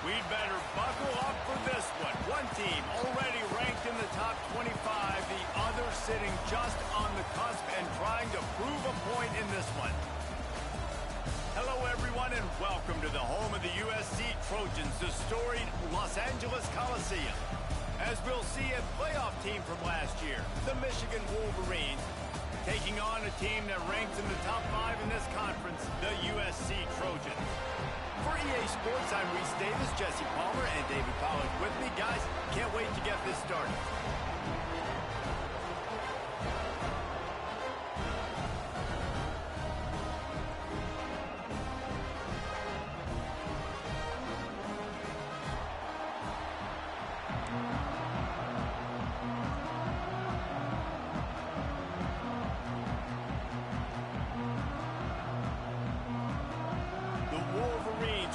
We'd better buckle up for this one. One team already ranked in the top 25, the other sitting just on the cusp and trying to prove a point in this one. Hello, everyone, and welcome to the home of the USC Trojans, the storied Los Angeles Coliseum. As we'll see, a playoff team from last year, the Michigan Wolverines, taking on a team that ranks in the top 5 in this conference, the USC Trojans. For EA Sports, I'm Reese Davis, Jesse Palmer, and David Pollack with me. Guys, can't wait to get this started.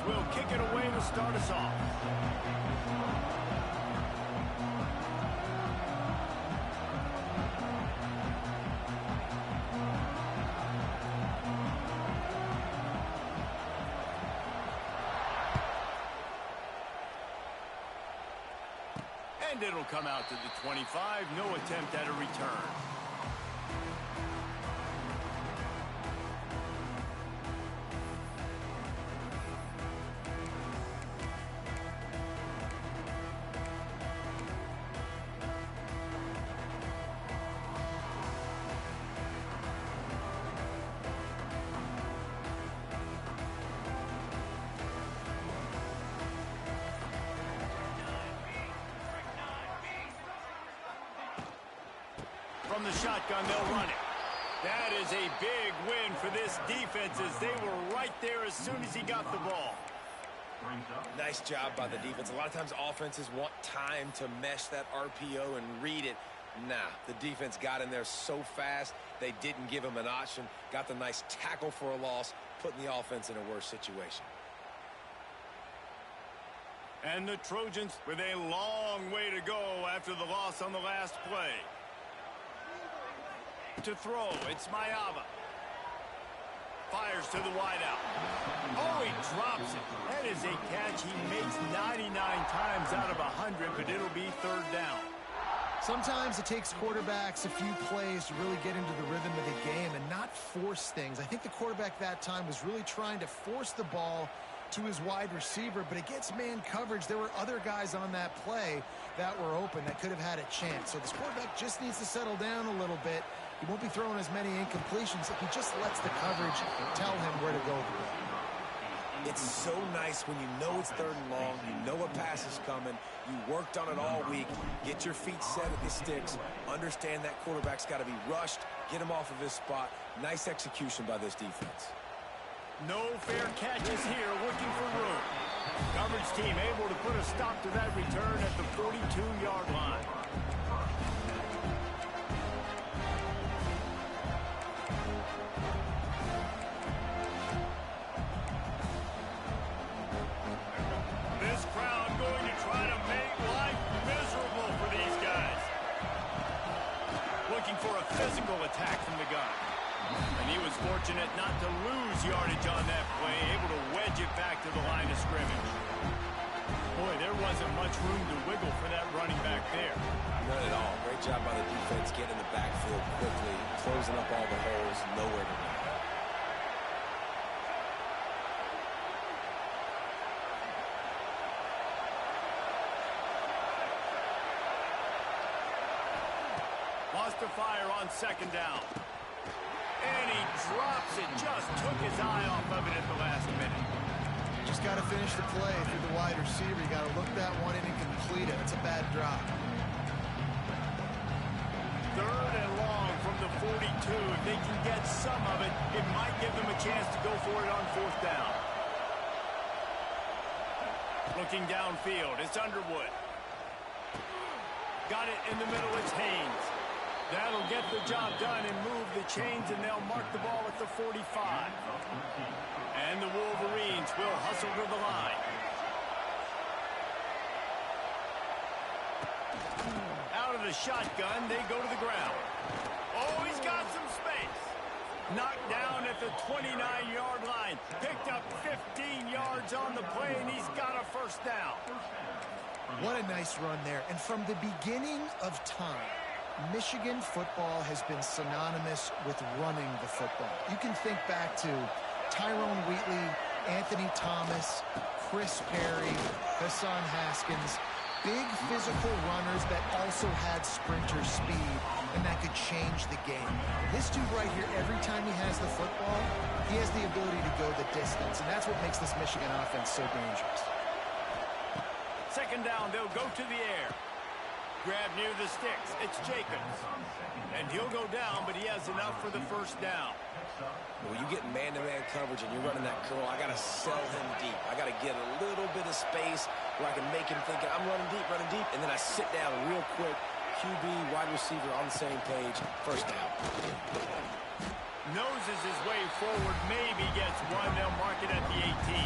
Will kick it away to start us off. And it'll come out to the 25. No attempt at a return. From the shotgun, they'll run it. That is a big win for this defense as they were right there as soon as he got the ball. Nice job by the defense. A lot of times offenses want time to mesh that RPO and read it. Nah, the defense got in there so fast, they didn't give him an option. Got the nice tackle for a loss, putting the offense in a worse situation. And the Trojans with a long way to go after the loss on the last play. To throw, it's Mayava. Fires to the wideout. Oh, he drops it. That is a catch he makes 99 times out of 100, but it'll be third down. Sometimes it takes quarterbacks a few plays to really get into the rhythm of the game and not force things. I think the quarterback that time was really trying to force the ball to his wide receiver, but against man coverage, there were other guys on that play that were open that could have had a chance. So this quarterback just needs to settle down a little bit. He won't be throwing as many incompletions if he just lets the coverage tell him where to go. It's so nice when you know it's third and long, you know a pass is coming, you worked on it all week, get your feet set at the sticks, understand that quarterback's got to be rushed, get him off of his spot. Nice execution by this defense. No fair catches here, looking for room. Coverage team able to put a stop to that return at the 42-yard line. This crowd going to try to make life miserable for these guys. Looking for a physical attack from the gun. And he was fortunate not to lose yardage on that play, able to wedge it back to the line of scrimmage. Boy, there wasn't much room to wiggle for that running back there. None at all. Great job by the defense getting in the backfield quickly, closing up all the holes, nowhere to go. Lost a fire on second down. And he drops it, just took his eye off of it at the last minute. Just got to finish the play through the wide receiver. You got to look that one in and complete it. It's a bad drop. Third and long from the 42. If they can get some of it, it might give them a chance to go for it on fourth down. Looking downfield, it's Underwood. Got it in the middle, it's Haynes. That'll get the job done and move the chains, and they'll mark the ball at the 45. And the Wolverines will hustle to the line. Out of the shotgun, they go to the ground. Oh, he's got some space. Knocked down at the 29-yard line. Picked up 15 yards on the play, and he's got a first down. What a nice run there. And from the beginning of time, Michigan football has been synonymous with running the football. You can think back to Tyrone Wheatley, Anthony Thomas, Chris Perry, Hassan Haskins. Big physical runners that also had sprinter speed, and that could change the game. This dude right here, every time he has the football, he has the ability to go the distance, and that's what makes this Michigan offense so dangerous. Second down, they'll go to the air. Grab near the sticks. It's Jacobs. And he'll go down, but he has enough for the first down. When you get man-to-man coverage and you're running that curl, I got to sell him deep. I got to get a little bit of space where I can make him think I'm running deep, and then I sit down real quick. QB, wide receiver on the same page. First down. Noses his way forward, maybe gets one. They'll mark it at the 18.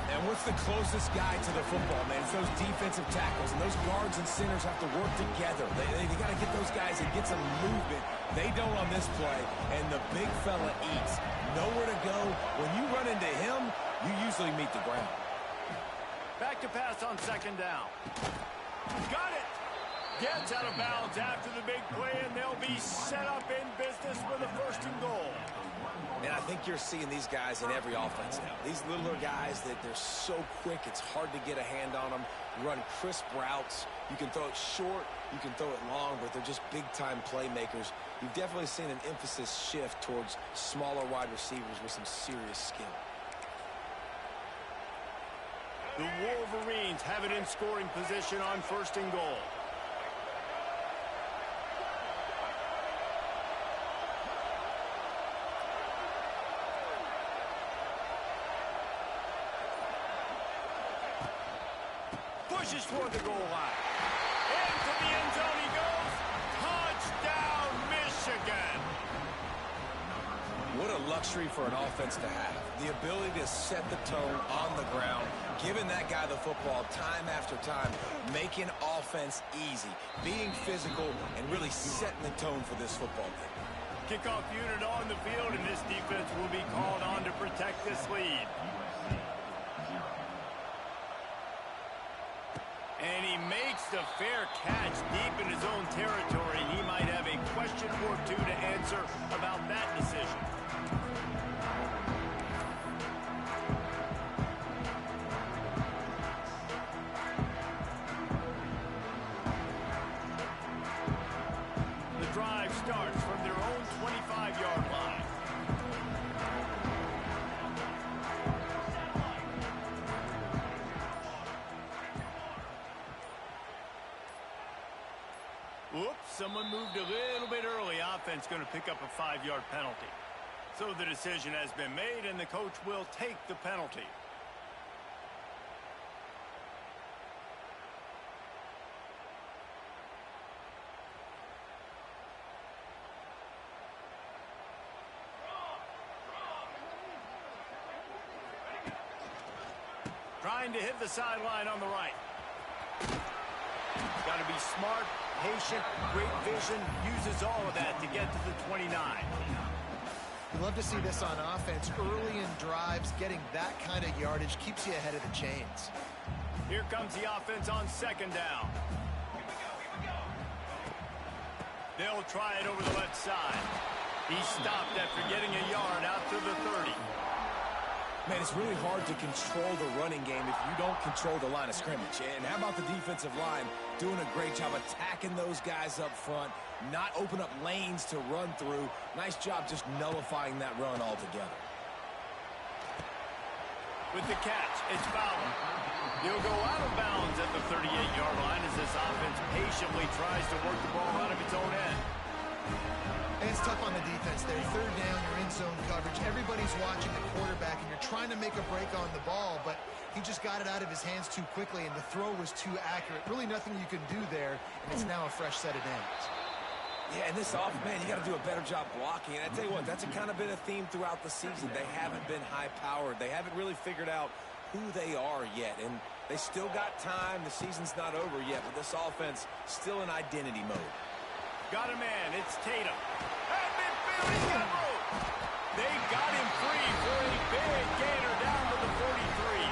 And what's the closest guy to the football, man? It's those defensive tackles, and those guards and centers have to work together. They got to get those guys and get some movement. They don't on this play, and the big fella eats. Nowhere to go. When you run into him, you usually meet the ground. Back to pass on second down. Got it. Gets out of bounds after the big play, and they'll be set up in business with a first and goal. And I think you're seeing these guys in every offense now. These littler guys, that they're so quick, it's hard to get a hand on them. Run crisp routes. You can throw it short, you can throw it long, but they're just big-time playmakers. You've definitely seen an emphasis shift towards smaller wide receivers with some serious skill. The Wolverines have it in scoring position on first and goal. Pushes toward the goal line. Into the end zone he goes. Touchdown, Michigan. What a luxury for an offense to have. The ability to set the tone on the ground, giving that guy the football time after time, making offense easy, being physical, and really setting the tone for this football game. Kickoff unit on the field, and this defense will be called on to protect this lead. And he makes the fair catch deep in his own territory. He might have a question or two to answer about that decision. The drive starts from their own 25-yard line. Oops, someone moved a little bit early. Offense going to pick up a 5-yard penalty. So the decision has been made, and the coach will take the penalty. Trying to hit the sideline on the right. Got to be smart, patient, great vision, uses all of that to get to the 29. You love to see this on offense. Early in drives, getting that kind of yardage keeps you ahead of the chains. Here comes the offense on second down. They'll try it over the left side. He stopped after getting a yard out to the 30. Man, it's really hard to control the running game if you don't control the line of scrimmage. And how about the defensive line doing a great job attacking those guys up front, not open up lanes to run through. Nice job just nullifying that run altogether. With the catch, it's Fowler. He'll go out of bounds at the 38-yard line as this offense patiently tries to work the ball out of its own end. And it's tough on the defense there. Third down, you're in zone coverage. Everybody's watching the quarterback, and you're trying to make a break on the ball, but he just got it out of his hands too quickly, and the throw was too accurate. Really nothing you can do there, and it's now a fresh set of downs. Yeah, and this off, man, you got to do a better job blocking. And I tell you what, that's kind of been a theme throughout the season. They haven't been high-powered. They haven't really figured out who they are yet, and they still got time. The season's not over yet, but this offense still in identity mode. Got a man. It's Tatum. At midfield, he's got They got him free for a big gainer down to the 43.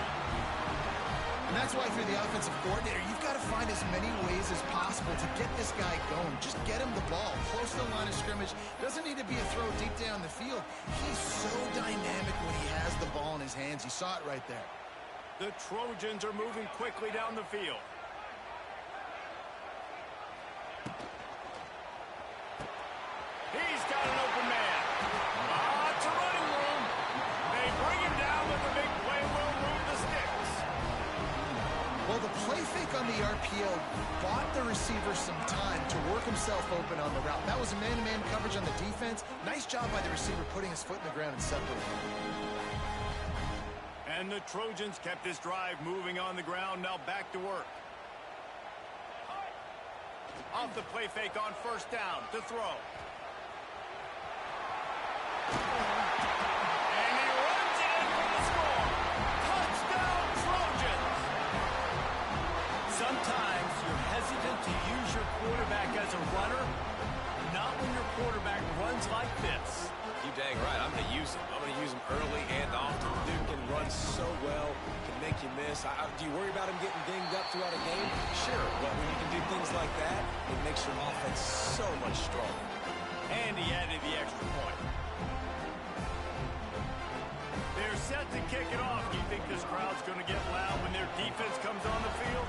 And that's why if you're the offensive coordinator, you've got to find as many ways as possible to get this guy going. Just get him the ball close to the line of scrimmage. Doesn't need to be a throw deep down the field. He's so dynamic when he has the ball in his hands. You saw it right there. The Trojans are moving quickly down the field. He's got an open man. It's a running room. They bring him down with the big play. Will move the sticks. Well, the play fake on the RPO bought the receiver some time to work himself open on the route. That was a man-to-man coverage on the defense. Nice job by the receiver putting his foot in the ground and separating. And the Trojans kept this drive moving on the ground. Now back to work. Off the play fake on first down to throw. And he runs it in for the score. Touchdown, Trojans. Sometimes you're hesitant to use your quarterback as a runner, not when your quarterback runs like this. You dang right. I'm going to use him. I'm going to use him early and often. Dude can run so well, can make you miss. Do you worry about him getting dinged up throughout a game? Sure, but when you can do things like that, it makes your offense so much stronger. And he added the extra point. They're set to kick it off. Do you think this crowd's going to get loud when their defense comes on the field?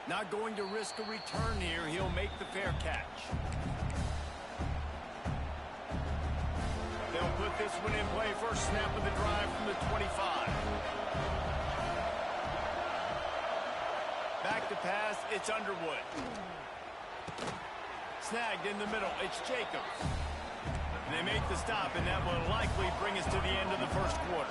Not going to risk a return here. He'll make the fair catch. They'll put this one in play. First snap of the drive from the 25. Back to pass. It's Underwood. Snagged in the middle. It's Jacobs. And they make the stop, and that will likely bring us to the end of the first quarter.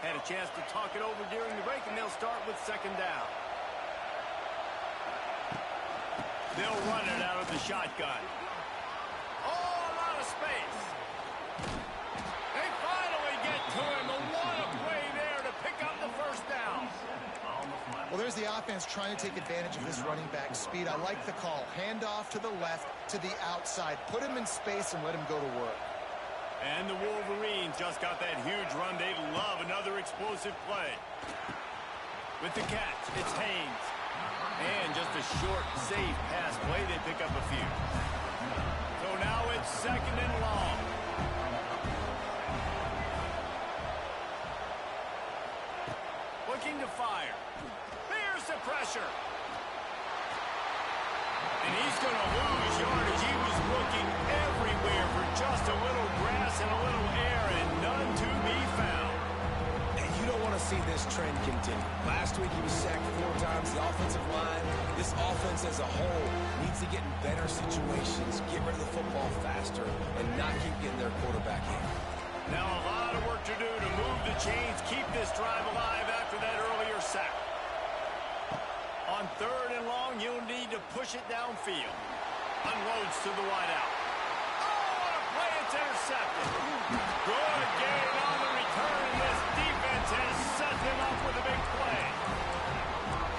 Had a chance to talk it over during the break, and they'll start with second down. They'll run it out of the shotgun. Oh, a lot of space. They finally get to him. And what a play there to pick up the first down. Well, there's the offense trying to take advantage of this running back speed. I like the call. Hand off to the left, to the outside. Put him in space and let him go to work. And the Wolverines just got that huge run. They love another explosive play. With the catch, it's Haynes. And just a short, safe pass play. They pick up a few. So now it's second and long. Looking to fire. There's the pressure. And he's going to lose yardage. He was looking everywhere for just a little grass and a little air, and none to be found. And you don't want to see this trend continue. Last week he was sacked 4 times. The offensive line, this offense as a whole, needs to get in better situations, get rid of the football faster, and not keep getting their quarterback in. Now a lot of work to do to move the chains, keep this drive alive after that earlier sack. On third and long, you'll need to push it downfield. Unloads to the wideout. Oh, what a play. It's intercepted. Good gain on the return. This defense has set him up with a big play.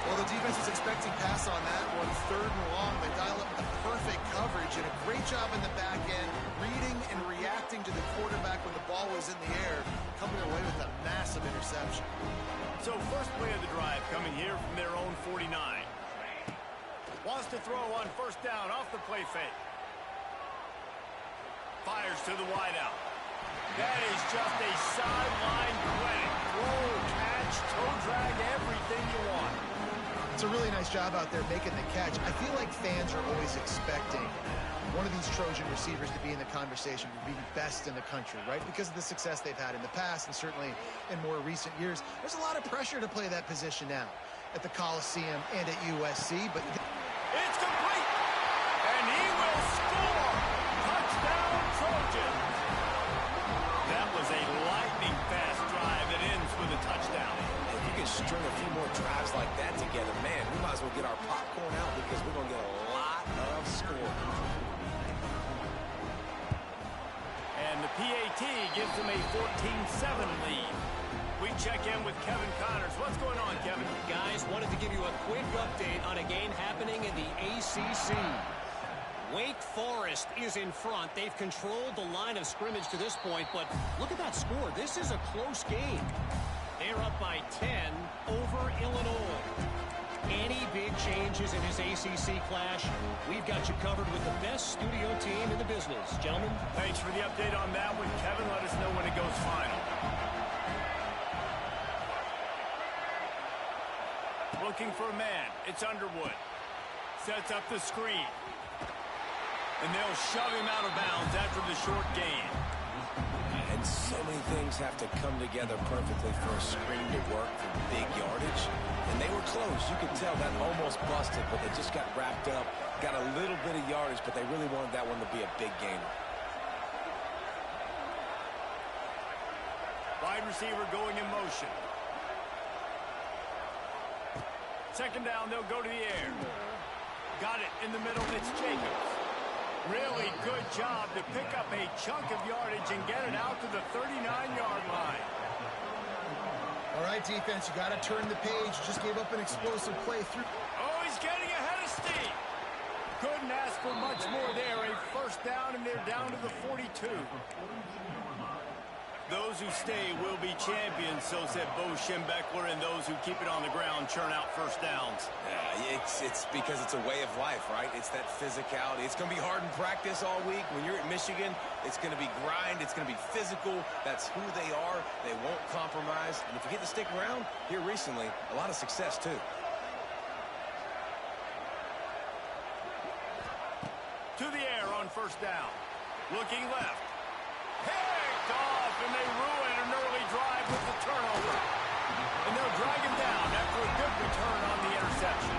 Well, the defense was expecting pass on that one. Third and long. They dial up the perfect coverage and a great job in the back end, reading and reacting to the quarterback when the ball was in the air, coming away with a massive interception. So first play of the drive coming here from their own 49. Wants to throw on first down off the play fake. Fires to the wideout. That is just a sideline play. Throw, catch, toe drag, everything you want. It's a really nice job out there making the catch. I feel like fans are always expecting one of these Trojan receivers to be in the conversation for being best in the country, right? Because of the success they've had in the past and certainly in more recent years. There's a lot of pressure to play that position now at the Coliseum and at USC, but it's complete, and he will score. Touchdown, Trojans. That was a lightning-fast drive that ends with a touchdown. If you can string a few more drives like that together, man, we might as as well get our popcorn out because we're going to get a lot of scoring. And the PAT gives them a 14-7 lead. We check in with Kevin Connors. What's going on, Kevin? Guys, wanted to give you a quick update on a game happening in the ACC. Wake Forest is in front. They've controlled the line of scrimmage to this point, but look at that score. This is a close game. They're up by 10 over Illinois. Any big changes in this ACC clash, we've got you covered with the best studio team in the business. Gentlemen. Thanks for the update on that one, Kevin. Let us know when it goes final. Looking for a man. It's Underwood. Sets up the screen. And they'll shove him out of bounds after the short gain. And so many things have to come together perfectly for a screen to work for big yardage. And they were close. You could tell that almost busted, but they just got wrapped up, got a little bit of yardage, but they really wanted that one to be a big gainer. Wide receiver going in motion. Second down, they'll go to the air. Got it in the middle. It's Jacobs. Really good job to pick up a chunk of yardage and get it out to the 39-yard line. All right, defense, you got to turn the page. Just gave up an explosive play through. Oh, he's getting ahead of steam. Couldn't ask for much more there. A first down, and they're down to the 42. Those who stay will be champions, so said Bo Schembechler, and those who keep it on the ground churn out first downs. Yeah, it's because it's a way of life, right? It's that physicality. It's going to be hard in practice all week. When you're at Michigan, it's going to be grind. It's going to be physical. That's who they are. They won't compromise. And if you get to stick around, here recently, a lot of success, too. To the air on first down. Looking left. Picked off, and they ruin an early drive with the turnover. And they'll drag him down after a good return on the interception.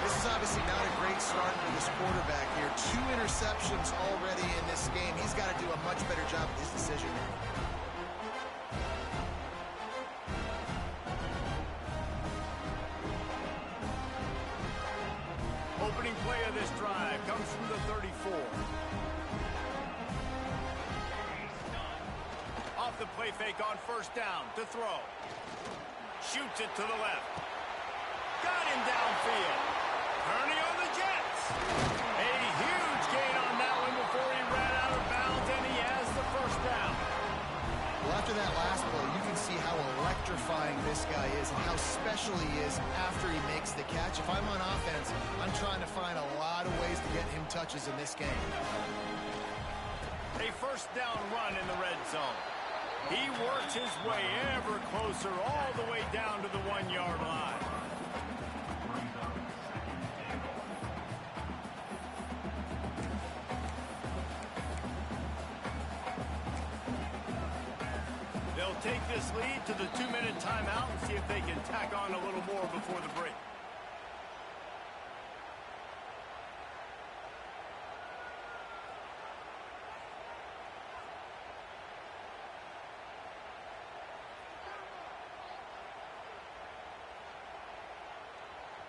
This is obviously not a great start for this quarterback here. 2 interceptions already in this game. He's got to do a much better job with his decision. Opening play of this drive comes from the 34. Off the play fake on first down to throw. Shoots it to the left. Got him downfield. Turning on the Jets. A huge gain on that one before he ran out of bounds, and he has the first down. Well, after that last play, you can see how electrifying this guy is and how special he is after he makes the catch. If I'm on offense, I'm trying to find a lot of ways to get him touches in this game. A first down run in the red zone. He works his way ever closer all the way down to the 1-yard line. They'll take this lead to the 2-minute timeout and see if they can tack on a little more before the break.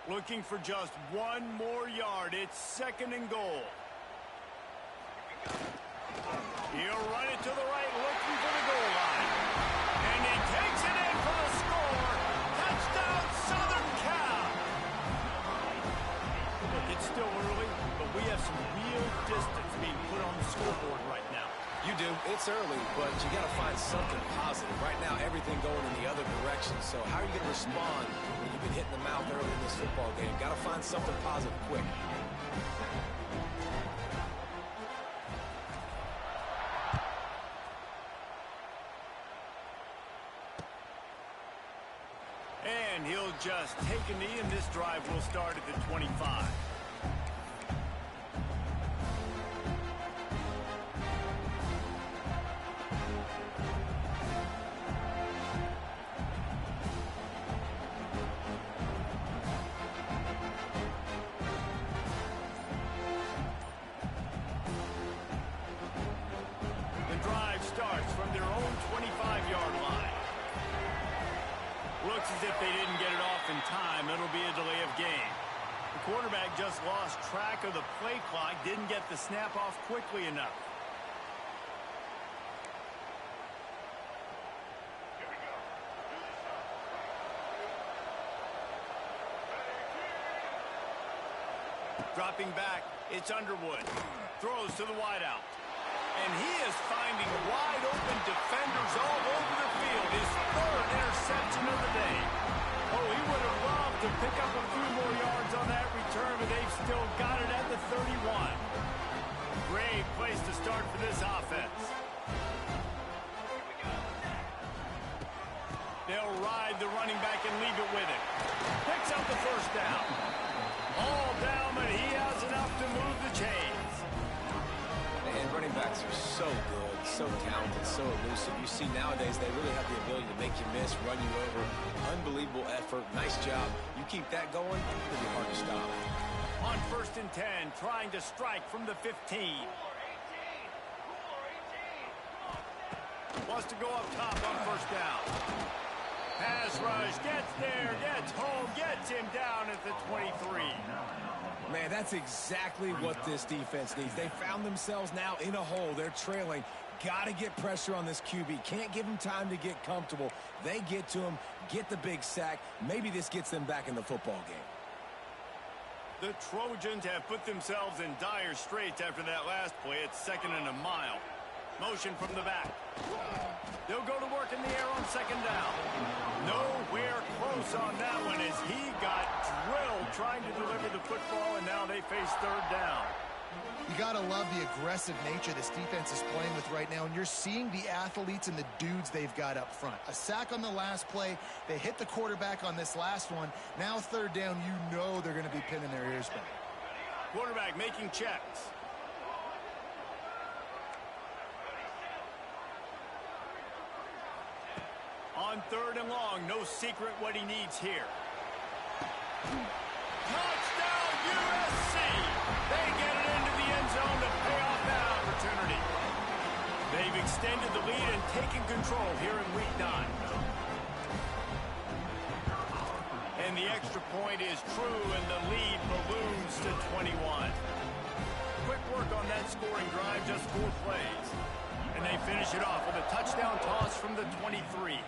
Looking for just 1 more yard. It's 2nd and goal. He'll run it to the right, looking for the goal line. And he takes it in for the score. Touchdown, Southern Cal. Look, it's still early, but we have some real distance being put on the scoreboard right now. You do. It's early, but you got to find something positive. Right now, everything going in the other direction. So how are you going to respond when you've been hitting the mouth early in this football game? Got to find something positive quick. And he'll just take a knee, and this drive will start at the 25. Starts from their own 25-yard line. Looks as if they didn't get it off in time. It'll be a delay of quarterback just lost track of the play clock, didn't get the snap off quickly enough. Dropping back, it's Underwood. Throws to the wideout. And he is finding wide open defenders all over the field. His third interception of the day. Oh, he would have loved to pick up a few more yards on that return, but they've still got it at the 31. Great place to start for this offense. They'll ride the running back and leave it with him. Picks up the first down. All down, but he has enough to move the chains. And running backs are so good, so talented, so elusive. You see nowadays they really have the ability to make you miss, run you over. Unbelievable effort. Nice job. You keep that going, it'll be hard to stop. On 1st and 10, trying to strike from the 15. Wants to go up top on 1st down. Pass rush, gets there, gets home, gets him down at the 23. Man, that's exactly what this defense needs. They found themselves now in a hole. They're trailing. Got to get pressure on this QB. Can't give him time to get comfortable. They get to him, get the big sack. Maybe this gets them back in the football game. The Trojans have put themselves in dire straits after that last play. It's 2nd and a mile. Motion from the back. They'll go to work in the air on 2nd down. Nowhere close on that one as he got drilled trying to deliver the football, and now they face 3rd down. You got to love the aggressive nature this defense is playing with right now, and you're seeing the athletes and the dudes they've got up front. A sack on the last play. They hit the quarterback on this last one. Now 3rd down, you know they're going to be pinning their ears back. Quarterback making checks. On 3rd and long, no secret what he needs here. Touchdown, USC! They get it into the end zone to pay off that opportunity. They've extended the lead and taken control here in Week 9. And the extra point is true, and the lead balloons to 21. Quick work on that scoring drive, just 4 plays. And they finish it off with a touchdown toss from the 23.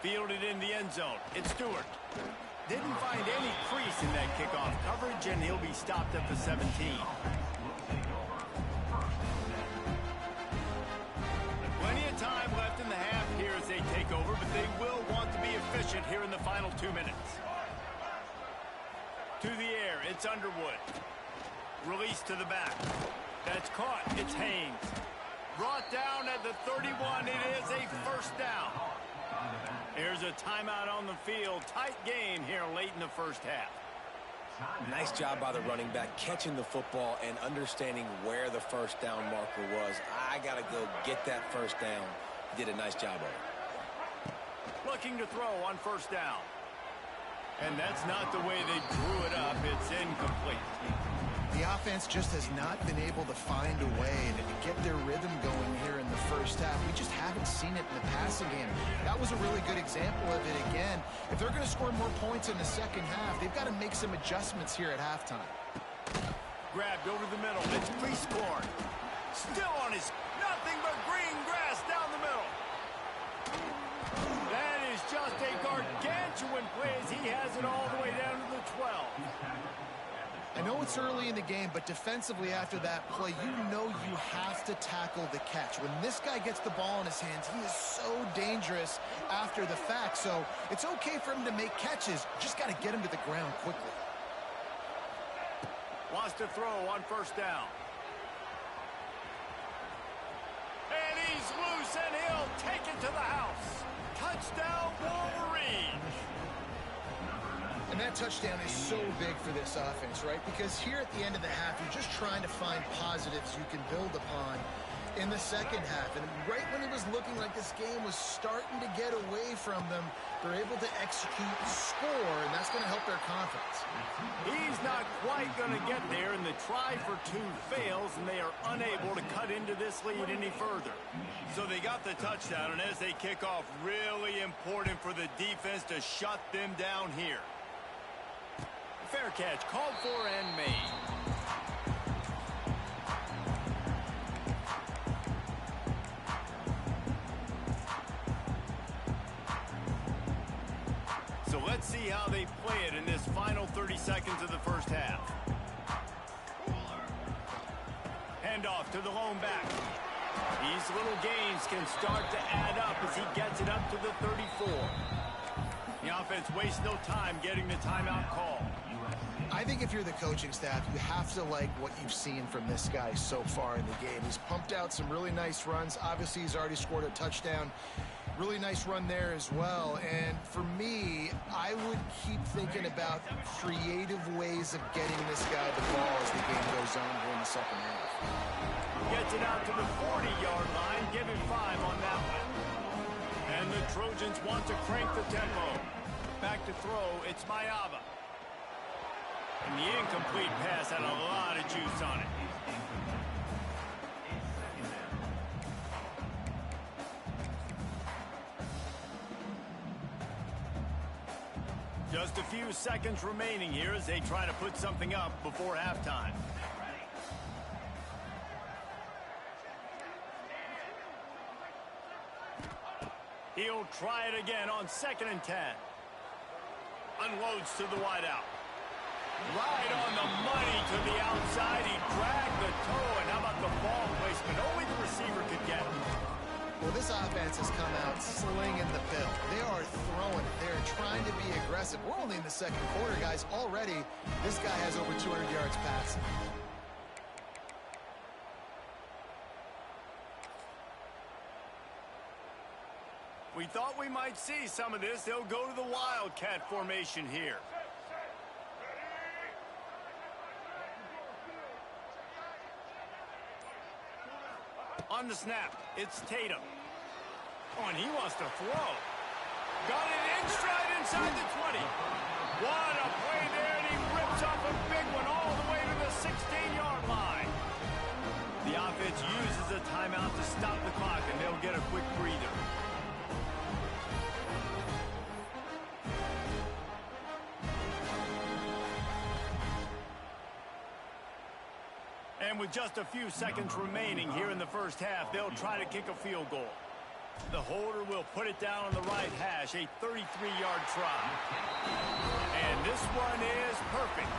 Fielded in the end zone. It's Stewart. Didn't find any crease in that kickoff coverage, and he'll be stopped at the 17. Plenty of time left in the half here as they take over, but they will want to be efficient here in the final 2 minutes. To the air, it's Underwood. Release to the back. That's caught. It's Haynes. Brought down at the 31. It is a 1st down. Here's a timeout on the field. Tight game here late in the 1st half. Nice job by the running back, catching the football and understanding where the 1st down marker was. I got to go get that 1st down. Did a nice job of it. Looking to throw on 1st down. And that's not the way they drew it up. It's incomplete. The offense just has not been able to find a way to get their rhythm going here in the 1st half. We just haven't seen it in the passing game. That was a really good example of it again. If they're going to score more points in the 2nd half, they've got to make some adjustments here at halftime. Grabbed over the middle. It's Prieskorn. Still on his nothing but green grass down the middle. That is just a gargantuan play as he has it all the way down to the 12. I know it's early in the game, but defensively after that play, you know you have to tackle the catch. When this guy gets the ball in his hands, he is so dangerous after the fact. So it's okay for him to make catches. Just got to get him to the ground quickly. Wants to throw on 1st down. And he's loose, and he'll take it to the house. Touchdown, Wolverines. And that touchdown is so big for this offense, right? Because here at the end of the half, you're just trying to find positives you can build upon in in the second half. And right when it was looking like this game was starting to get away from them, they're able to execute, score, and that's going to help their confidence. He's not quite going to get there, and the try for two fails, and they are unable to cut into this lead any further. So they got the touchdown, and as they kick off, really important for the defense to shut them down here. Fair catch, called for and made. So let's see how they play it in this final 30 seconds of the first half. Handoff to the lone back. These little gains can start to add up as he gets it up to the 34. The offense wastes no time getting the timeout call. I think if you're the coaching staff, you have to like what you've seen from this guy so far in the game. He's pumped out some really nice runs. Obviously, he's already scored a touchdown. Really nice run there as well. And for me, I would keep thinking about creative ways of getting this guy the ball as the game goes on here in the second half. Gets it out to the 40-yard line. Give him 5 on that one. And the Trojans want to crank the tempo. Back to throw, it's Mayava. And the incomplete pass had a lot of juice on it. Just a few seconds remaining here as they try to put something up before halftime. He'll try it again on 2nd and 10. Unloads to the wideout. Right on the money to the outside. He dragged the toe, and how about the ball placement? Only the receiver could get it. Well, this offense has come out slinging the bill. They are throwing it. They're trying to be aggressive. We're only in the second quarter, guys. Already, this guy has over 200 yards passing. We thought we might see some of this. They'll go to the Wildcat formation here. On the snap, it's Tatum. Oh, and he wants to throw. Got it in stride inside the 20. What a play there, and he rips off a big one all the way to the 16-yard line. The offense uses a timeout to stop the clock, and they'll get a quick breather. And with just a few seconds remaining here in the first half, they'll try to kick a field goal. The holder will put it down on the right hash, a 33-yard try. And this one is perfect.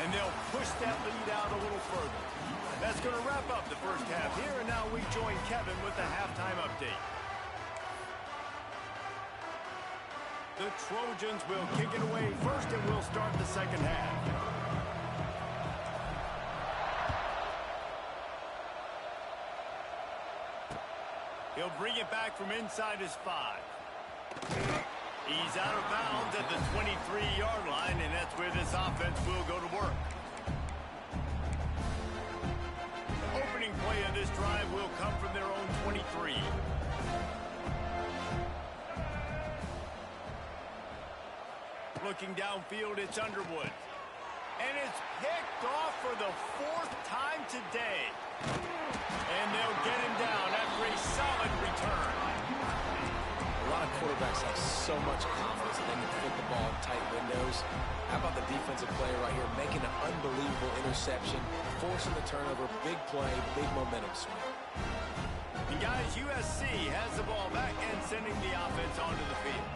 And they'll push that lead out a little further. That's going to wrap up the first half here, and now we join Kevin with the halftime update. The Trojans will kick it away first, and we'll start the second half. He'll bring it back from inside his 5. He's out of bounds at the 23-yard line, and that's where this offense will go to work. Opening play of this drive will come from their own 23. Looking downfield, it's Underwood. And it's picked off for the 4th time today. And they'll get him down after a solid return. A lot of quarterbacks have so much confidence that they can fit the ball in tight windows. How about the defensive player right here making an unbelievable interception, forcing the turnover, big play, big momentum swing. And guys, USC has the ball back and sending the offense onto the field.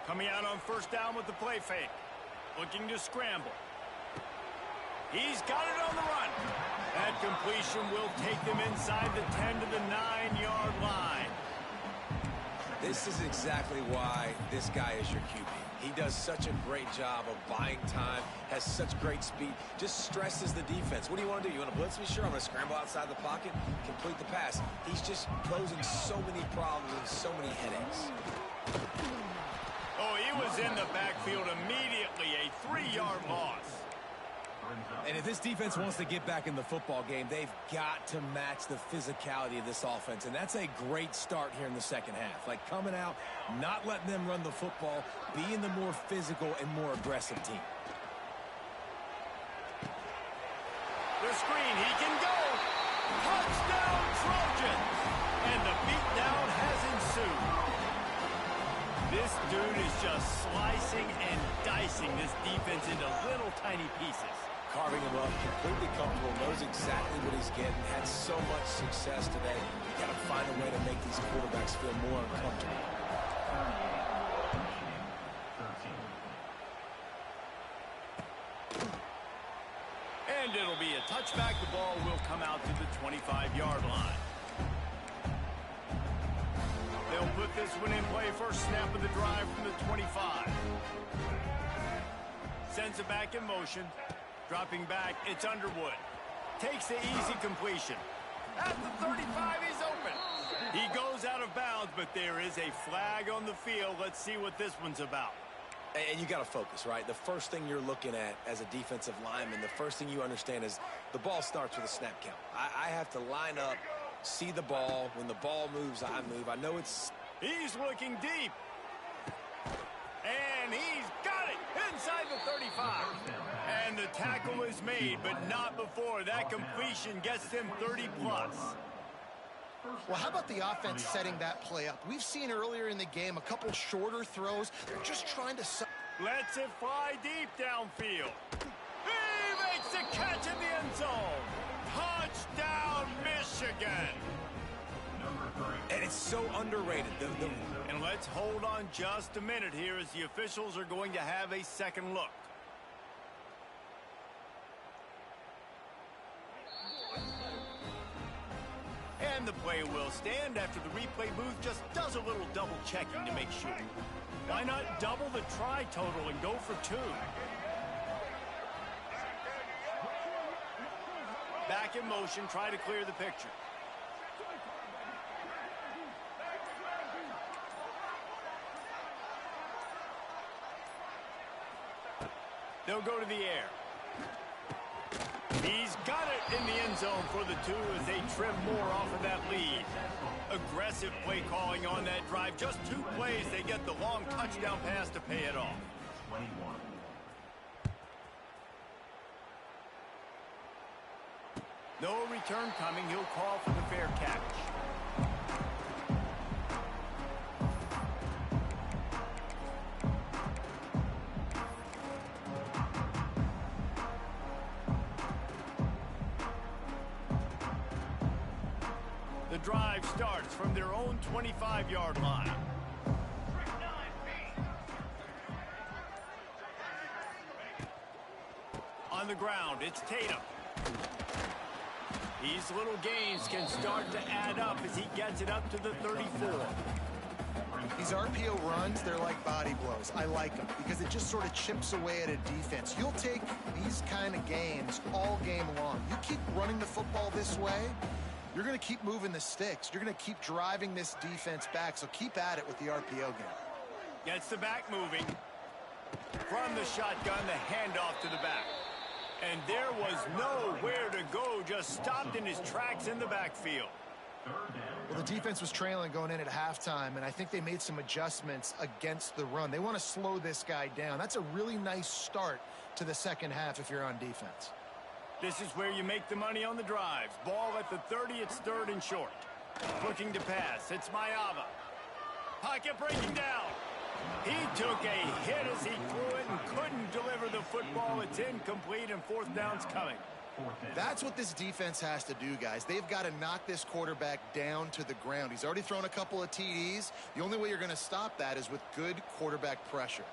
Coming out on first down with the play fake. Looking to scramble. He's got it on the run. That completion will take them inside the 10 to the 9-yard line. This is exactly why this guy is your QB. He does such a great job of buying time, has such great speed, just stresses the defense. What do you want to do? You want to blitz me? Sure, I'm going to scramble outside the pocket, complete the pass. He's just posing so many problems and so many headaches. Oh, he was in the backfield immediately, a 3-yard loss. And if this defense wants to get back in the football game, they've got to match the physicality of this offense. And that's a great start here in the second half. Like coming out, not letting them run the football, being the more physical and more aggressive team. The screen, he can go. Touchdown Trojans. And the beatdown has ensued. This dude is just slicing and dicing this defense into little tiny pieces. Carving him up, completely comfortable, knows exactly what he's getting, had so much success today. You got to find a way to make these quarterbacks feel more uncomfortable. And it'll be a touchback. The ball will come out to the 25-yard line. They'll put this one in play. First snap of the drive from the 25. Sends it back in motion. Dropping back, it's Underwood. Takes the easy completion. At the 35, he's open. He goes out of bounds, but there is a flag on the field. Let's see what this one's about. And you got to focus, right? The first thing you're looking at as a defensive lineman, the first thing you understand is the ball starts with a snap count. I have to line up, see the ball. When the ball moves, I move. I know it's... He's looking deep. And he's got it inside the 35. And the tackle is made, but not before. That completion gets them 30-plus. Well, how about the offense setting that play up? We've seen earlier in the game a couple shorter throws. They're just trying to... Lets it fly deep downfield. He makes the catch in the end zone. Touchdown, Michigan. And it's so underrated. And let's hold on just a minute here as the officials are going to have a second look. And the play will stand after the replay booth just does a little double checking to make sure. Why not double the try total and go for 2? Back in motion, try to clear the picture. They'll go to the air. He's got it in the end zone for the 2 as they trim more off of that lead. Aggressive play calling on that drive. Just 2 plays, they get the long touchdown pass to pay it off. 21. No return coming. He'll call for the fair catch. The drive starts from their own 25-yard line. On the ground, it's Tatum. These little gains can start to add up as he gets it up to the 34. These RPO runs, they're like body blows. I like them because it just sort of chips away at a defense. You'll take these kind of gains all game long. You keep running the football this way, you're going to keep moving the sticks. You're going to keep driving this defense back, so keep at it with the RPO game. Gets the back moving. From the shotgun, the handoff to the back. And there was nowhere to go, just stopped in his tracks in the backfield. Well, the defense was trailing going in at halftime, and I think they made some adjustments against the run. They want to slow this guy down. That's a really nice start to the second half if you're on defense. This is where you make the money on the drives. Ball at the 30, it's 3rd and short. Looking to pass, it's Maiava. Pocket breaking down. He took a hit as he threw it and couldn't deliver the football. It's incomplete and 4th down's coming. That's what this defense has to do, guys. They've got to knock this quarterback down to the ground. He's already thrown a couple of TDs. The only way you're going to stop that is with good quarterback pressure.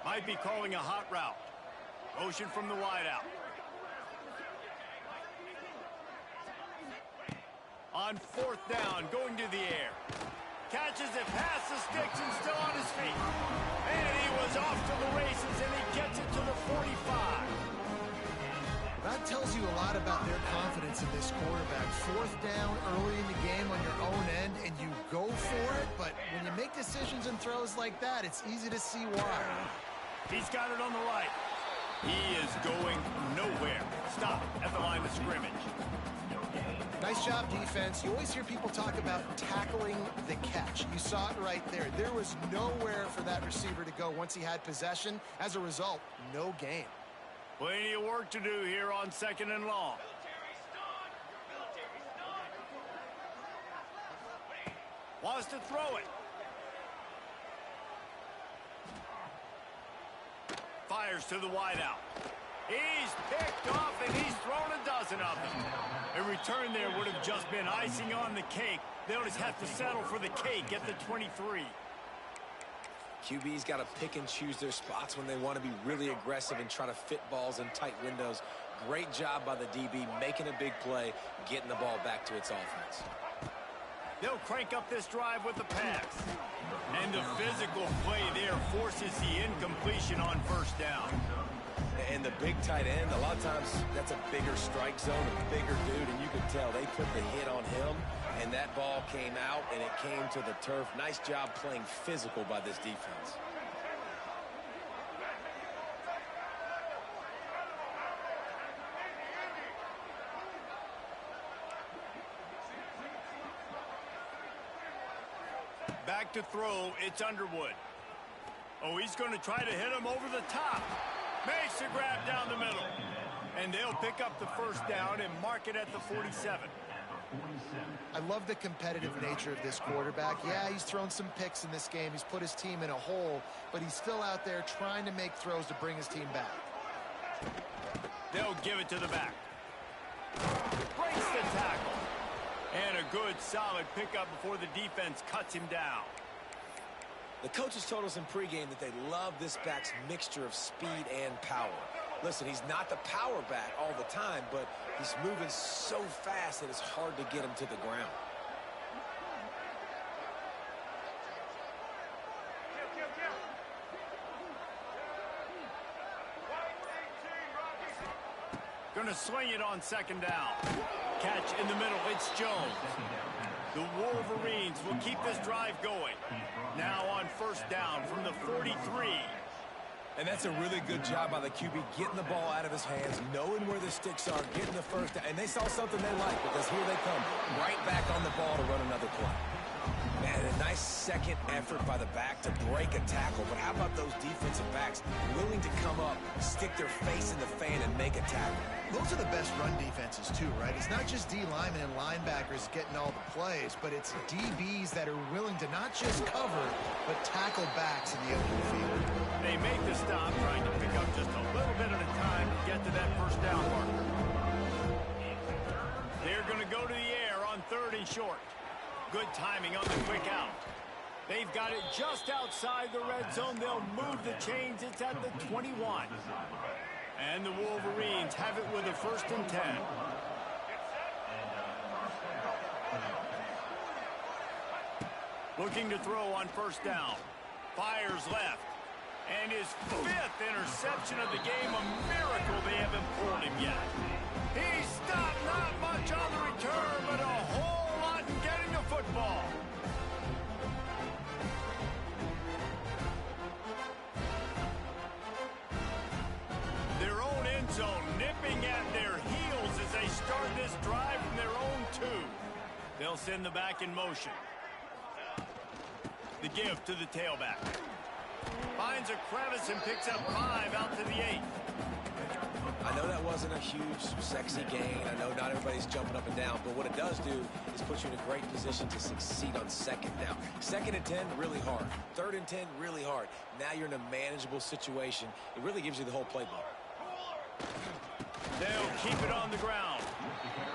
Might be calling a hot route. Motion from the wideout. On 4th down, going to the air. Catches it past the sticks and still on his feet. And he was off to the races, and he gets it to the 45. That tells you a lot about their confidence in this quarterback. 4th down early in the game on your own end, and you go for it. But when you make decisions and throws like that, it's easy to see why. He's got it on the right. He is going nowhere. Stop at the line of scrimmage. Nice job, defense. You always hear people talk about tackling the catch. You saw it right there. There was nowhere for that receiver to go once he had possession. As a result, no gain. Plenty of work to do here on 2nd and long. Wants to throw it. Fires to the wideout. He's picked off, and he's thrown a dozen of them. A return there would have just been icing on the cake. They'll just have to settle for the cake at the 23. QB's got to pick and choose their spots when they want to be really aggressive and try to fit balls in tight windows. Great job by the DB making a big play, getting the ball back to its offense. They'll crank up this drive with the pass. And the physical play there forces the incompletion on first down. And the big tight end, a lot of times that's a bigger strike zone, a bigger dude, and you could tell they put the hit on him, and that ball came out, and it came to the turf. Nice job playing physical by this defense. Back to throw, it's Underwood. Oh, he's going to try to hit him over the top. Makes a grab down the middle. And they'll pick up the first down and mark it at the 47. I love the competitive nature of this quarterback. Yeah, he's thrown some picks in this game. He's put his team in a hole, but he's still out there trying to make throws to bring his team back. They'll give it to the back. Breaks the tackle. And a good, solid pickup before the defense cuts him down. The coaches told us in pregame that they love this back's mixture of speed and power. Listen, he's not the power back all the time, but he's moving so fast that it's hard to get him to the ground. Gonna swing it on 2nd down. Catch in the middle, it's Jones. The Wolverines will keep this drive going. Now on 1st down from the 43. And that's a really good job by the QB, getting the ball out of his hands, knowing where the sticks are, getting the first down. And they saw something they like, because here they come, right back on the ball to run another play. Man, a nice second effort by the back to break a tackle. But how about those defensive backs willing to come up, stick their face in the fan, and make a tackle? Those are the best run defenses, too, right? It's not just D linemen and linebackers getting all the plays, but it's DBs that are willing to not just cover, but tackle backs in the open field. They make the stop, trying to pick up just a little bit at a time to get to that first down marker. They're going to go to the air on 3rd and short. Good timing on the quick out. They've got it just outside the red zone. They'll move the chains. It's at the 21. And the Wolverines have it with a 1st and 10. Looking to throw on 1st down. Fires left. And his 5th interception of the game. A miracle they haven't pulled him yet. He stopped, not much on the return, but a whole lot in getting the football. Their own end zone nipping at their heels as they start this drive from their own 2. They'll send the back in motion. The give to the tailback. Finds a crevice and picks up 5 out to the 8. I know that wasn't a huge, sexy gain. I know not everybody's jumping up and down, but what it does do is put you in a great position to succeed on 2nd down. 2nd and 10, really hard. 3rd and 10, really hard. Now you're in a manageable situation. It really gives you the whole playbook. They'll keep it on the ground.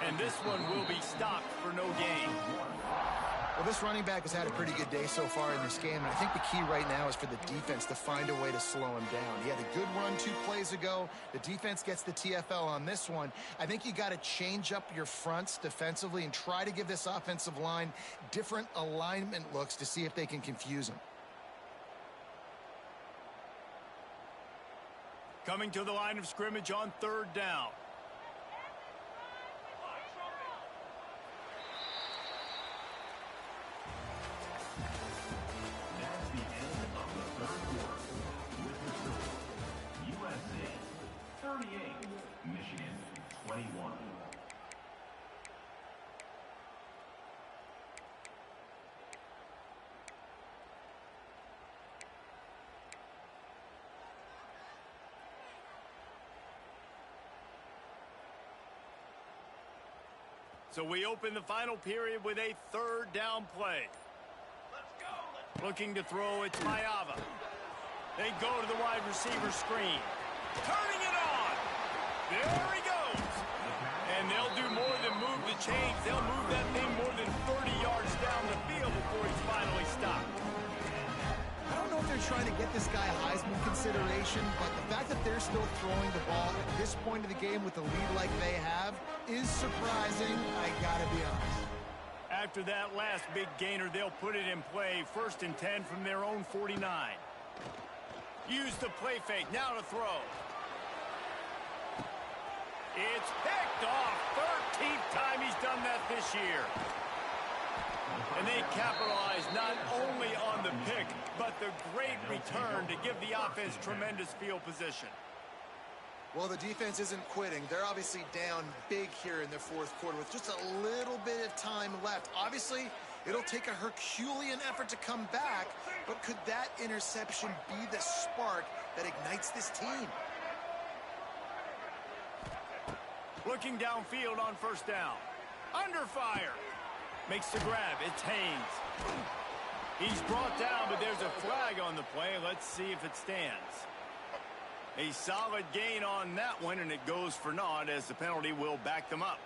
And this one will be stopped for no gain. Well, this running back has had a pretty good day so far in this game, and I think the key right now is for the defense to find a way to slow him down. He had a good run 2 plays ago. The defense gets the TFL on this one. I think you got to change up your fronts defensively and try to give this offensive line different alignment looks to see if they can confuse him. Coming to the line of scrimmage on 3rd down. 21. So we open the final period with a third down play. Looking to throw, it's Mayava. They go to the wide receiver screen. Turning it on. There he goes. And they'll do more than move the chains. They'll move that thing more than 30 yards down the field before he's finally stopped. I don't know if they're trying to get this guy Heisman consideration, but the fact that they're still throwing the ball at this point of the game with the lead like they have is surprising, I gotta be honest. After that last big gainer, they'll put it in play. 1st and 10 from their own 49. Use the play fake, now to throw. It's picked off. 13th time he's done that this year. And they capitalize not only on the pick, but the great return to give the offense tremendous field position. Well, the defense isn't quitting. They're obviously down big here in the 4th quarter with just a little bit of time left. Obviously, it'll take a Herculean effort to come back, but could that interception be the spark that ignites this team? Looking downfield on 1st down. Under fire. Makes the grab. It's Haynes. He's brought down, but there's a flag on the play. Let's see if it stands. A solid gain on that one, and it goes for naught as the penalty will back them up.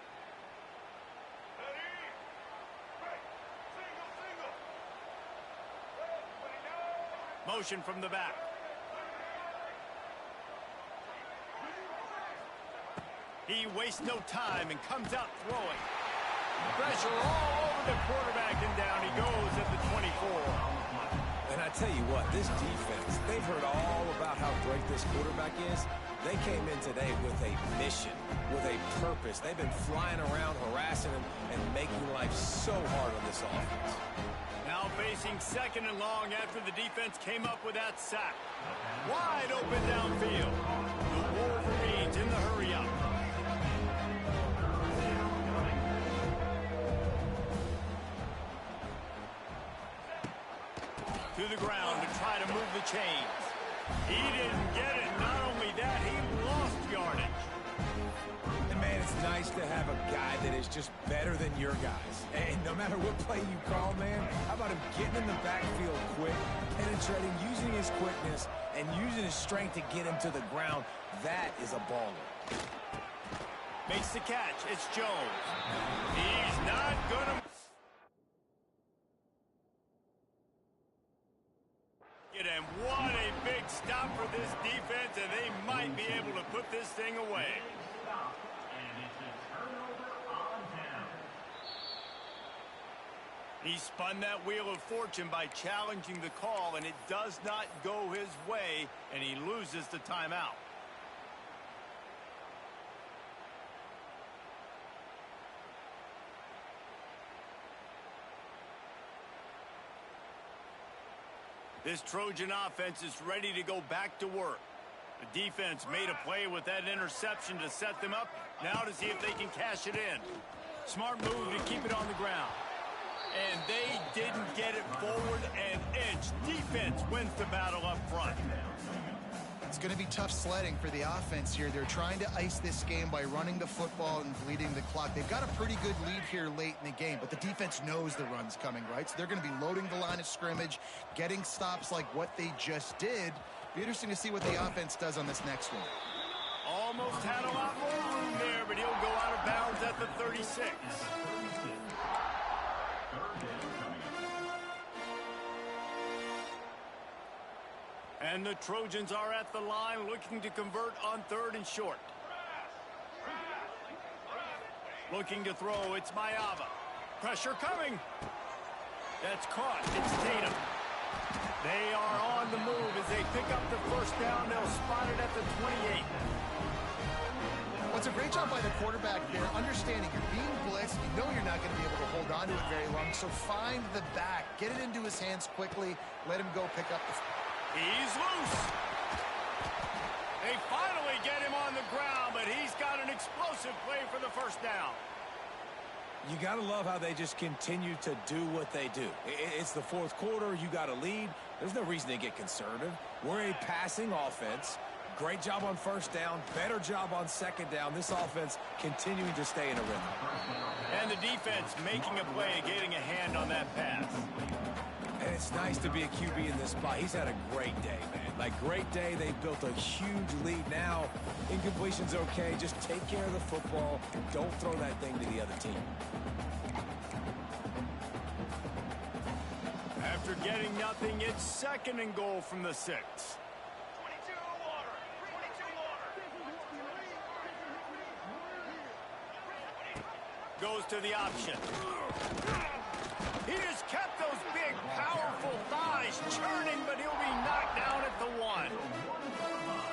Motion from the back. He wastes no time and comes out throwing. Pressure all over the quarterback, and down he goes at the 24. And I tell you what, this defense, they've heard all about how great this quarterback is. They came in today with a mission, with a purpose. They've been flying around, harassing him, and making life so hard on this offense. Now facing 2nd and long after the defense came up with that sack. Wide open downfield. The Wolverines in the hurry-up. To the ground to try to move the chains. He didn't get it. Not only that, he lost yardage. And man, it's nice to have a guy that is just better than your guys. And no matter what play you call, man, how about him getting in the backfield quick, penetrating, using his quickness, and using his strength to get him to the ground. That is a baller. Makes the catch. It's Jones. He's not going to... And what a big stop for this defense, and they might be able to put this thing away. He spun that wheel of fortune by challenging the call, and it does not go his way, and he loses the timeout. This Trojan offense is ready to go back to work. The defense made a play with that interception to set them up. Now to see if they can cash it in. Smart move to keep it on the ground. And they didn't get it forward an inch. Defense wins the battle up front. It's going to be tough sledding for the offense here. They're trying to ice this game by running the football and bleeding the clock. They've got a pretty good lead here late in the game, but the defense knows the run's coming, right? So they're going to be loading the line of scrimmage, getting stops like what they just did. Be interesting to see what the offense does on this next one. Almost had a lot more room there, but he'll go out of bounds at the 36. And the Trojans are at the line looking to convert on 3rd and short. Looking to throw, it's Mayava. Pressure coming. That's caught. It's Tatum. They are on the move as they pick up the 1st down. They'll spot it at the 28. Well, it's a great job by the quarterback there, understanding you're being blitzed. You know you're not going to be able to hold on to it very long, so find the back. Get it into his hands quickly. Let him go pick up the... He's loose. They finally get him on the ground, but he's got an explosive play for the first down. You got to love how they just continue to do what they do. It's the fourth quarter. You got a lead. There's no reason to get conservative. We're a passing offense. Great job on first down. Better job on second down. This offense continuing to stay in a rhythm. And the defense making a play, getting a hand on that pass. And it's nice to be a QB in this spot. He's had a great day, man. Like, great day. They've built a huge lead now. Incompletion's okay. Just take care of the football. Don't throw that thing to the other team. After getting nothing, it's second and goal from the 6. Goes to the option. He just kept those big, powerful thighs churning, but he'll be knocked down at the 1.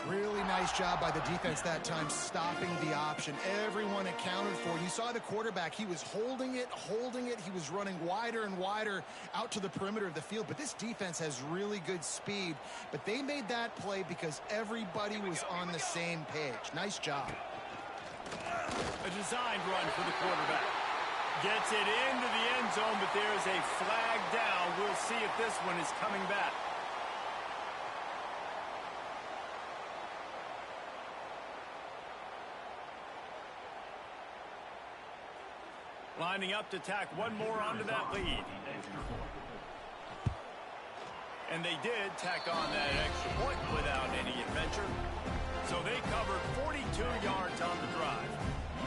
Really nice job by the defense that time, stopping the option. Everyone accounted for. You saw the quarterback. He was holding it. He was running wider and wider out to the perimeter of the field. But this defense has really good speed. But they made that play because everybody was on the same page. Nice job. A designed run for the quarterback. Gets it into the end zone, but there is a flag down. We'll see if this one is coming back. Lining up to tack one more onto that lead. And they did tack on that extra point without any adventure. So they covered 42 yards on the drive.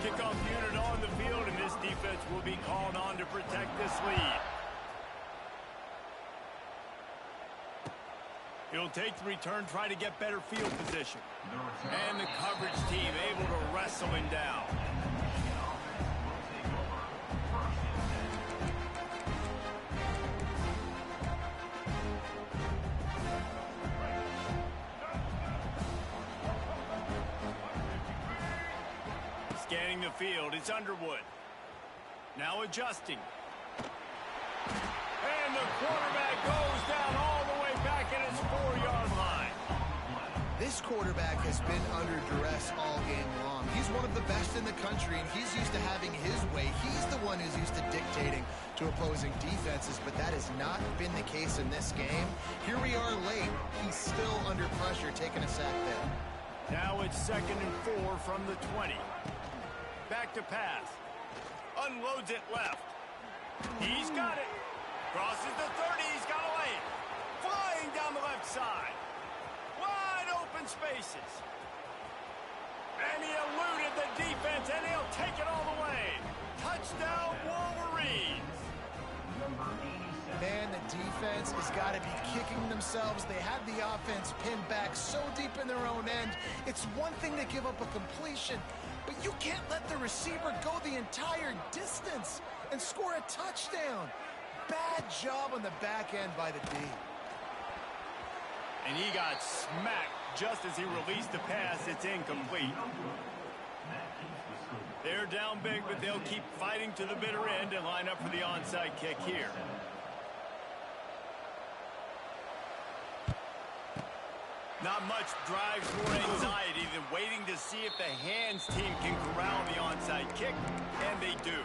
Kickoff unit on the field, and this defense will be called on to protect this lead. He'll take the return, try to get better field position. And the coverage team able to wrestle him down. Scanning the field, it's Underwood. Now adjusting. And the quarterback goes down all the way back at his 4-yard line. This quarterback has been under duress all game long. He's one of the best in the country, and he's used to having his way. He's the one who's used to dictating to opposing defenses, but that has not been the case in this game. Here we are late. He's still under pressure, taking a sack there. Now it's 2nd and 4 from the 20. Back to pass. Unloads it left. He's got it. Crosses the 30. He's got a lane. Flying down the left side. Wide open spaces. And he eluded the defense, and he'll take it all the way. Touchdown, Wolverines. Man, the defense has got to be kicking themselves. They had the offense pinned back so deep in their own end. It's one thing to give up a completion, but you can't let the receiver go the entire distance and score a touchdown. Bad job on the back end by the D. And he got smacked just as he released the pass. It's incomplete. They're down big, but they'll keep fighting to the bitter end and line up for the onside kick here. Not much drives more anxiety than waiting to see if the hands team can corral the onside kick, and they do.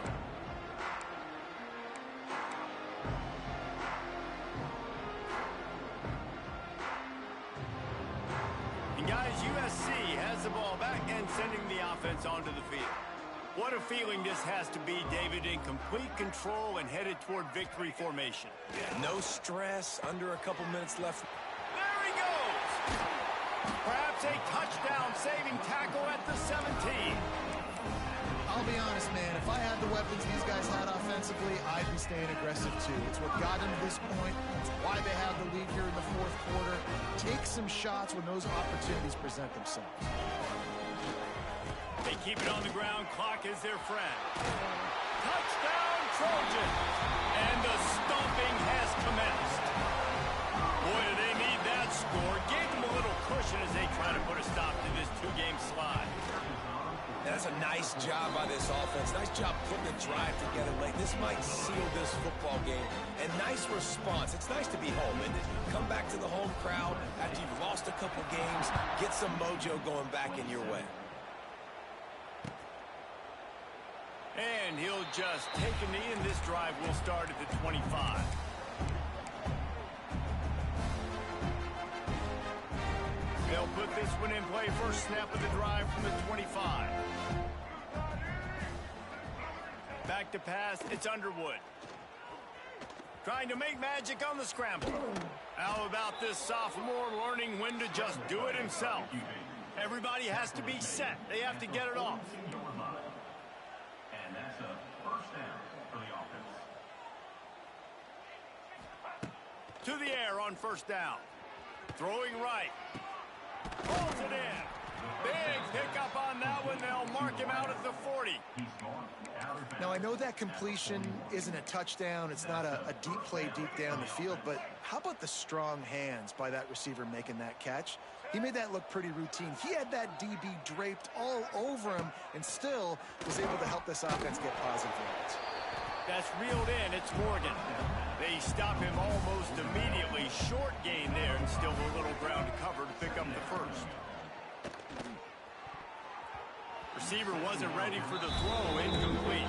And guys, USC has the ball back and sending the offense onto the field. What a feeling this has to be, David, in complete control and headed toward victory formation. No stress, under a couple minutes left. There he goes! Perhaps a touchdown-saving tackle at the 17. I'll be honest, man, if I had the weapons these guys had offensively, I'd be staying aggressive too. It's what got them to this point. It's why they have the lead here in the fourth quarter. Take some shots when those opportunities present themselves. They keep it on the ground. Clock is their friend. Touchdown, Trojans! And the stomping has commenced. Boy, do they need that score. Gave them a little cushion as they try to put a stop to this two-game slide. That's a nice job by this offense. Nice job putting the drive together late. This might seal this football game. And nice response. It's nice to be home, isn't it? Come back to the home crowd after you've lost a couple games. Get some mojo going back in your way. And he'll just take a knee, and this drive will start at the 25. They'll put this one in play. First snap of the drive from the 25. Back to pass. It's Underwood. Trying to make magic on the scramble. How about this sophomore learning when to just do it himself? Everybody has to be set. They have to get it off. And that's a first down for the offense. To the air on first down. Throwing right. Pulls it in. Big pickup on that one. They'll mark him out at the 40. Now, I know that completion isn't a touchdown. It's not a deep play deep down the field, but how about the strong hands by that receiver making that catch? He made that look pretty routine. He had that DB draped all over him and still was able to help this offense get positive yards. That's reeled in. It's Morgan. They stop him almost immediately. Short gain there and still a little ground to cover to pick up the first. Receiver wasn't ready for the throw. Incomplete.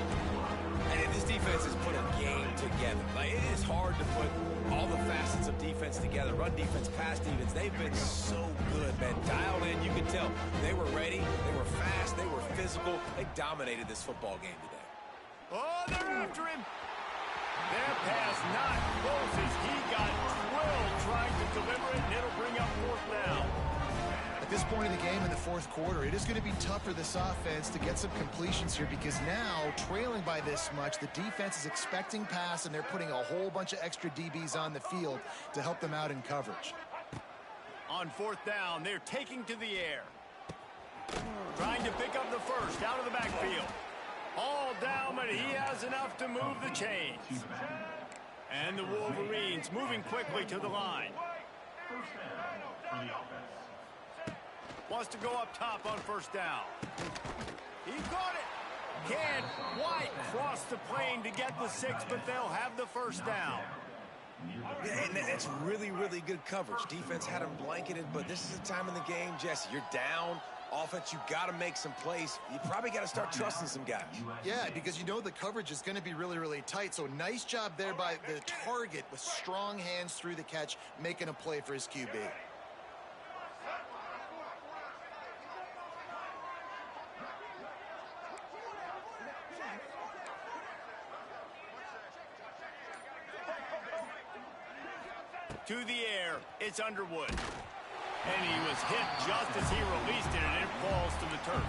And this defense has put a game together. Like, it is hard to put all the facets of defense together. Run defense, pass defense. They've been so good, man. Dialed in, you can tell. They were ready. They were fast. They were physical. They dominated this football game today. Oh, they're after him. Their pass not close as he got drilled trying to deliver it, and it'll bring up fourth down. At this point in the game in the fourth quarter, it is going to be tough for this offense to get some completions here because now, trailing by this much, the defense is expecting pass, and they're putting a whole bunch of extra DBs on the field to help them out in coverage. On fourth down, they're taking to the air. Trying to pick up the first out of the backfield. All down, but he has enough to move the chains. And the Wolverines moving quickly to the line. First down for the offense. Wants to go up top on first down. He got it. Can White cross the plane to get the 6, but they'll have the first down. Yeah, and that's really, really good coverage. Defense had him blanketed, but this is the time in the game, Jesse. You're down. Offense, you got to make some plays. You probably got to start trusting some guys. Yeah, because you know the coverage is going to be really, really tight. So nice job there by the target with strong hands through the catch, making a play for his QB. To the air, it's Underwood. And he was hit just as he released it, and it falls to the turf.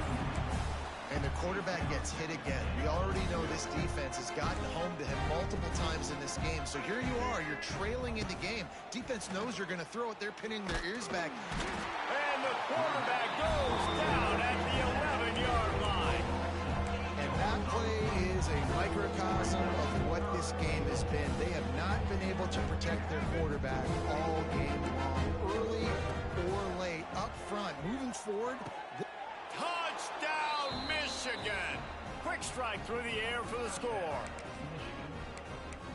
And the quarterback gets hit again. We already know this defense has gotten home to him multiple times in this game. So here you are, you're trailing in the game. Defense knows you're going to throw it. They're pinning their ears back. And the quarterback goes down at the 11-yard line. And that play is a microcosm of what this game has been. They have not been able to protect their quarterback all game long. Early or late, up front, moving forward. Touchdown, Michigan! Quick strike through the air for the score.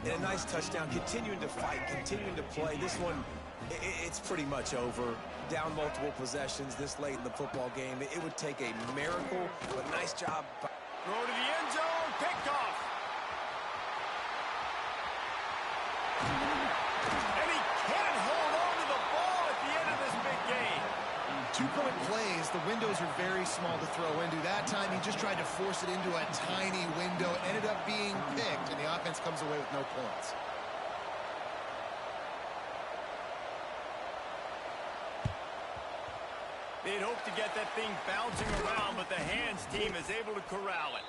And a nice touchdown, continuing to fight, continuing to play. This one, it's pretty much over. Down multiple possessions this late in the football game. It would take a miracle, but nice job. Throw to the end zone, picked off. And he can't hold on to the ball at the end of this big game. 2-point plays, the windows are very small to throw into. That time he just tried to force it into a tiny window, ended up being picked, and the offense comes away with no points. They'd hope to get that thing bouncing around, but the hands team is able to corral it.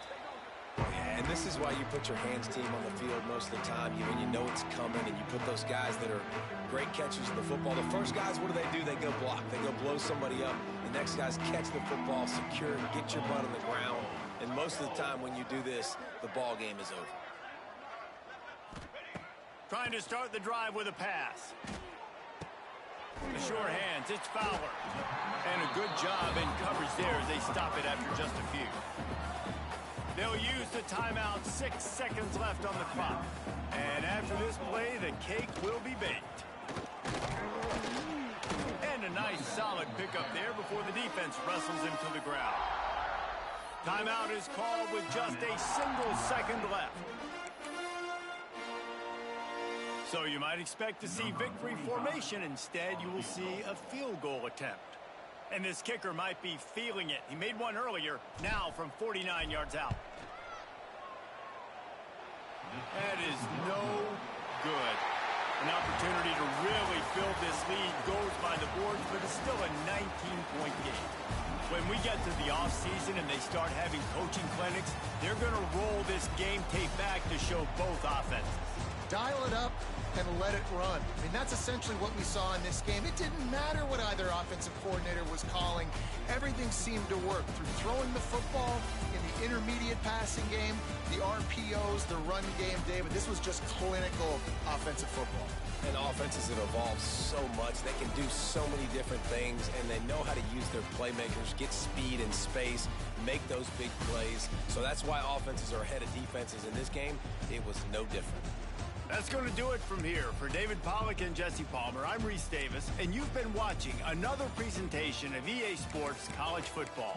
And this is why you put your hands team on the field most of the time. When you know it's coming, and you put those guys that are great catchers of the football. The first guys, what do? They go block. They go blow somebody up. The next guys catch the football, secure, get your butt on the ground. And most of the time when you do this, the ball game is over. Trying to start the drive with a pass. The sure hands, it's Fowler. And a good job in coverage there as they stop it after just a few. They'll use the timeout, 6 seconds left on the clock. And after this play, the cake will be baked. And a nice solid pickup there before the defense wrestles him to the ground. Timeout is called with just a single second left. So you might expect to see victory formation. Instead, you will see a field goal attempt. And this kicker might be feeling it. He made one earlier, now from 49 yards out. That is no good. An opportunity to really build this lead goes by the boards, but it's still a 19-point game. When we get to the offseason and they start having coaching clinics, they're going to roll this game tape back to show both offenses. Dial it up and let it run. I mean, that's essentially what we saw in this game. It didn't matter what either offensive coordinator was calling. Everything seemed to work through throwing the football in the intermediate passing game, the RPOs, the run game, David. This was just clinical offensive football. And offenses have evolved so much. They can do so many different things, and they know how to use their playmakers, get speed and space, make those big plays. So that's why offenses are ahead of defenses in this game. It was no different. That's going to do it from here. For David Pollack and Jesse Palmer, I'm Reese Davis, and you've been watching another presentation of EA Sports College Football.